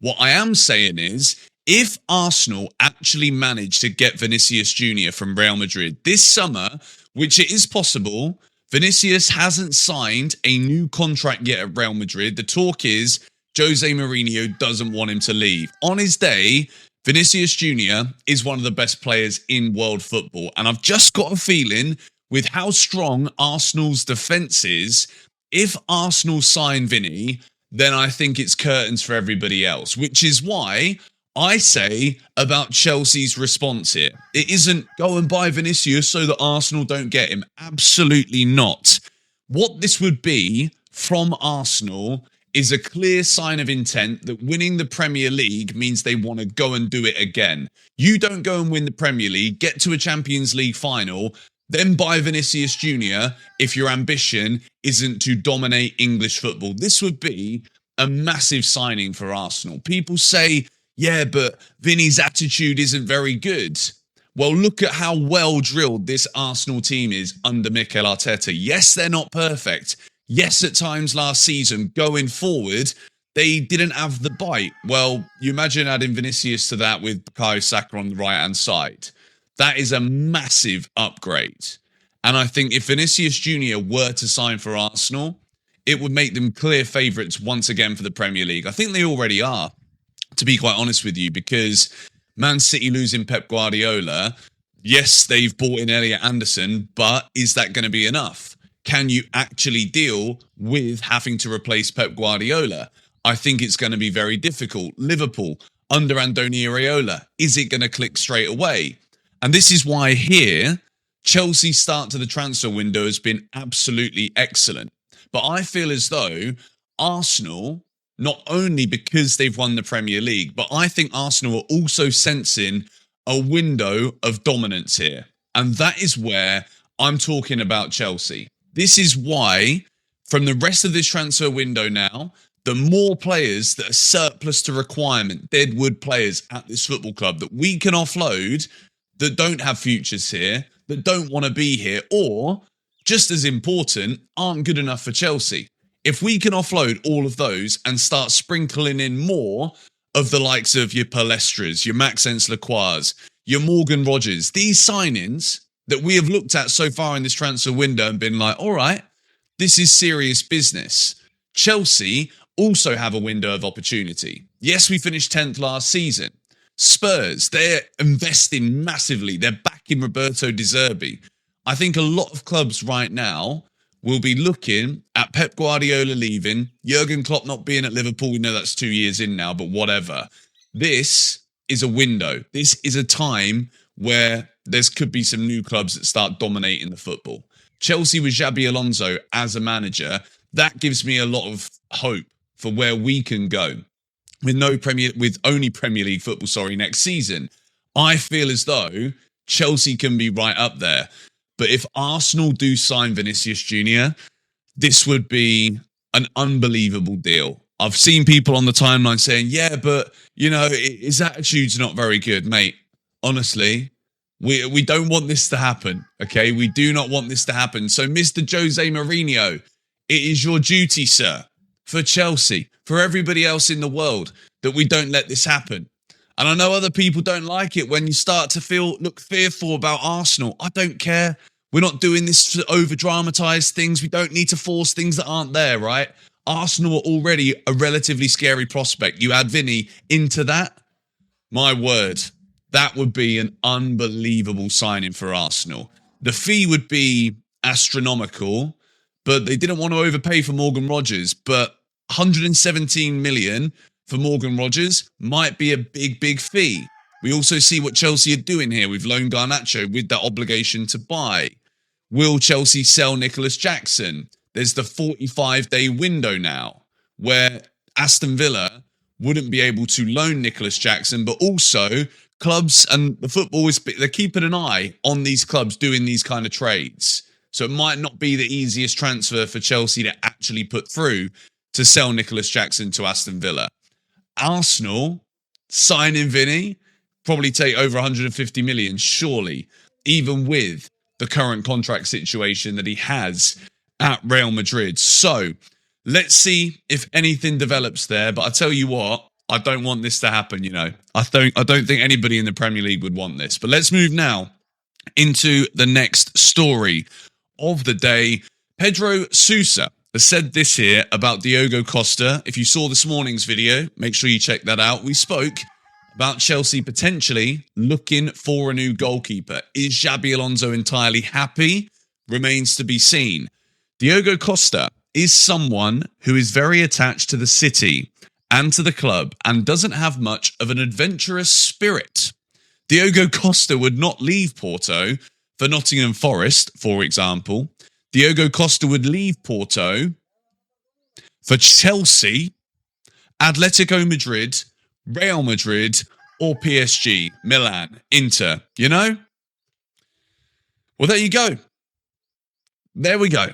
What I am saying is, if Arsenal actually manage to get Vinícius Júnior from Real Madrid this summer, which it is possible, Vinícius hasn't signed a new contract yet at Real Madrid. The talk is Jose Mourinho doesn't want him to leave. On his day, Vinícius Júnior is one of the best players in world football. And I've just got a feeling with how strong Arsenal's defence is, if Arsenal sign Vinny, then I think it's curtains for everybody else, which is why I say about Chelsea's response here. It isn't go and buy Vinícius so that Arsenal don't get him. Absolutely not. What this would be from Arsenal is a clear sign of intent that winning the Premier League means they want to go and do it again. You don't go and win the Premier League, get to a Champions League final, then buy Vinícius Júnior if your ambition isn't to dominate English football. This would be a massive signing for Arsenal. People say, yeah, but Vinny's attitude isn't very good. Well, look at how well drilled this Arsenal team is under Mikel Arteta. Yes, they're not perfect. Yes, at times last season, going forward, they didn't have the bite. Well, you imagine adding Vinícius to that with Bukayo Saka on the right-hand side. That is a massive upgrade. And I think if Vinícius Júnior were to sign for Arsenal, it would make them clear favourites once again for the Premier League. I think they already are, to be quite honest with you, because Man City losing Pep Guardiola, yes, they've bought in Elliot Anderson, but is that going to be enough? Can you actually deal with having to replace Pep Guardiola? I think it's going to be very difficult. Liverpool, under Andoni Iraola, is it going to click straight away? And this is why here, Chelsea's start to the transfer window has been absolutely excellent. But I feel as though Arsenal, not only because they've won the Premier League, but I think Arsenal are also sensing a window of dominance here. And that is where I'm talking about Chelsea. This is why, from the rest of this transfer window now, the more players that are surplus to requirement, deadwood players at this football club that we can offload, that don't have futures here, that don't want to be here, or, just as important, aren't good enough for Chelsea. If we can offload all of those and start sprinkling in more of the likes of your Palestras, your Maxence Lacroix, your Morgan Rogers, these signings that we have looked at so far in this transfer window and been like, all right, this is serious business. Chelsea also have a window of opportunity. Yes, we finished 10th last season. Spurs, they're investing massively. They're backing Roberto De Zerbi. I think a lot of clubs right now will be looking at Pep Guardiola leaving, Jurgen Klopp not being at Liverpool. We know that's 2 years in now, but whatever. This is a window. This is a time where there could be some new clubs that start dominating the football. Chelsea with Xabi Alonso as a manager, that gives me a lot of hope for where we can go with only Premier League football, next season. I feel as though Chelsea can be right up there. But if Arsenal do sign Vinícius Júnior, this would be an unbelievable deal. I've seen people on the timeline saying, yeah, but, you know, his attitude's not very good, mate. Honestly, we don't want this to happen, okay? We do not want this to happen. So, Mr. Jose Mourinho, it is your duty, sir, for Chelsea, for everybody else in the world, that we don't let this happen. And I know other people don't like it when you start to look fearful about Arsenal. I don't care. We're not doing this to over-dramatise things. We don't need to force things that aren't there, right? Arsenal are already a relatively scary prospect. You add Vinny into that, my word, that would be an unbelievable signing for Arsenal. The fee would be astronomical, but they didn't want to overpay for Morgan Rogers. But 117 million for Morgan Rogers might be a big, big fee. We also see what Chelsea are doing here with loan Garnacho with that obligation to buy. Will Chelsea sell Nicholas Jackson? There's the 45-day window now where Aston Villa wouldn't be able to loan Nicholas Jackson, but also clubs and the football they're keeping an eye on these clubs doing these kind of trades. So it might not be the easiest transfer for Chelsea to actually put through to sell Nicholas Jackson to Aston Villa. Arsenal signing Vinny probably take over 150 million, surely, even with the current contract situation that he has at Real Madrid. So let's see if anything develops there. But I tell you what, I don't want this to happen, you know. I don't think anybody in the Premier League would want this. But let's move now into the next story of the day. Pedro Sousa has said this here about Diogo Costa. If you saw this morning's video, make sure you check that out. We spoke about Chelsea potentially looking for a new goalkeeper. Is Xabi Alonso entirely happy? Remains to be seen. Diogo Costa is someone who is very attached to the city and to the club and doesn't have much of an adventurous spirit. Diogo Costa would not leave Porto for Nottingham Forest, for example. Diogo Costa would leave Porto for Chelsea, Atletico Madrid, Real Madrid, or PSG, Milan, Inter, you know? Well, there you go. There we go.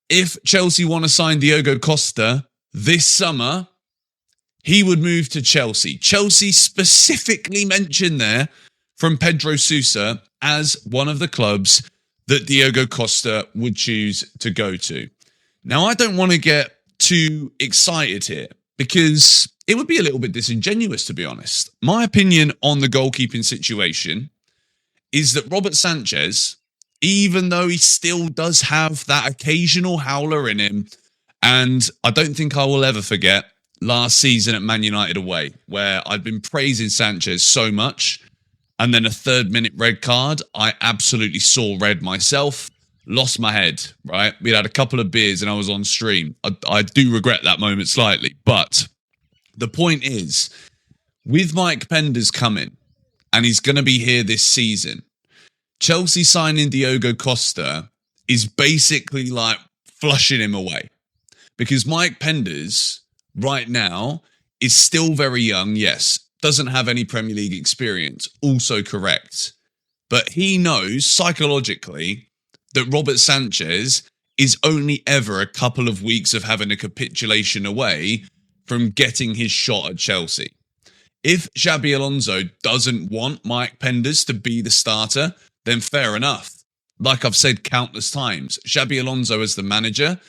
If Chelsea want to sign Diogo Costa this summer, he would move to Chelsea. Chelsea specifically mentioned there from Pedro Sousa as one of the clubs that Diogo Costa would choose to go to. Now, I don't want to get too excited here because it would be a little bit disingenuous, to be honest. My opinion on the goalkeeping situation is that Robert Sanchez, even though he still does have that occasional howler in him, and I don't think I will ever forget last season at Man United away, where I'd been praising Sanchez so much, and then a 3rd-minute red card, I absolutely saw red myself, lost my head, right? We'd had a couple of beers and I was on stream. I do regret that moment slightly, but the point is, with Mike Penders coming, and he's going to be here this season, Chelsea signing Diogo Costa is basically like flushing him away. Because Mike Penders, right now, is still very young, yes, doesn't have any Premier League experience, also correct. But he knows psychologically that Robert Sanchez is only ever a couple of weeks of having a capitulation away from getting his shot at Chelsea. If Xabi Alonso doesn't want Mike Penders to be the starter, then fair enough. Like I've said countless times, Xabi Alonso as the manager,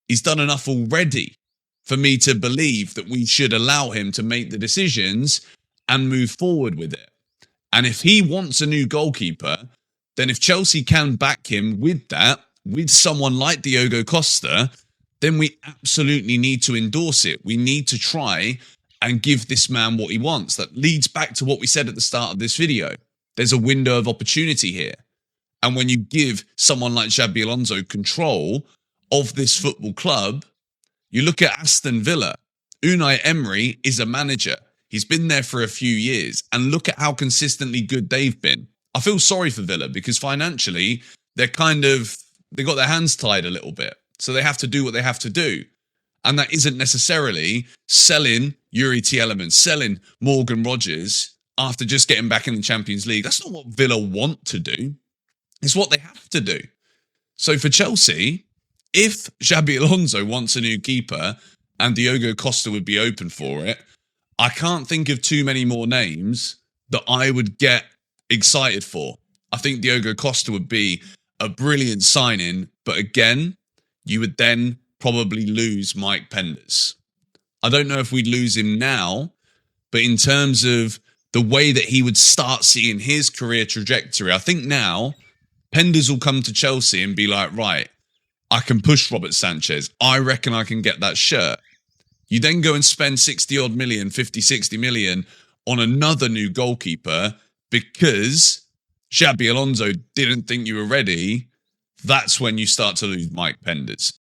he's done enough already for me to believe that we should allow him to make the decisions and move forward with it. And if he wants a new goalkeeper, then if Chelsea can back him with that, with someone like Diogo Costa, then we absolutely need to endorse it. We need to try and give this man what he wants. That leads back to what we said at the start of this video. There's a window of opportunity here. And when you give someone like Xabi Alonso control of this football club, you look at Aston Villa. Unai Emery is a manager. He's been there for a few years. And look at how consistently good they've been. I feel sorry for Villa because financially, they got their hands tied a little bit. So they have to do what they have to do. And that isn't necessarily selling Yuri Tielemans, selling Morgan Rogers after just getting back in the Champions League. That's not what Villa want to do. It's what they have to do. So for Chelsea, if Xabi Alonso wants a new keeper and Diogo Costa would be open for it, I can't think of too many more names that I would get excited for. I think Diogo Costa would be a brilliant signing, but again, you would then probably lose Mike Penders. I don't know if we'd lose him now, but in terms of the way that he would start seeing his career trajectory, I think now Penders will come to Chelsea and be like, right, I can push Robert Sanchez. I reckon I can get that shirt. You then go and spend 60 odd million, 50, 60 million on another new goalkeeper because Xabi Alonso didn't think you were ready. That's when you start to lose Mike Penders.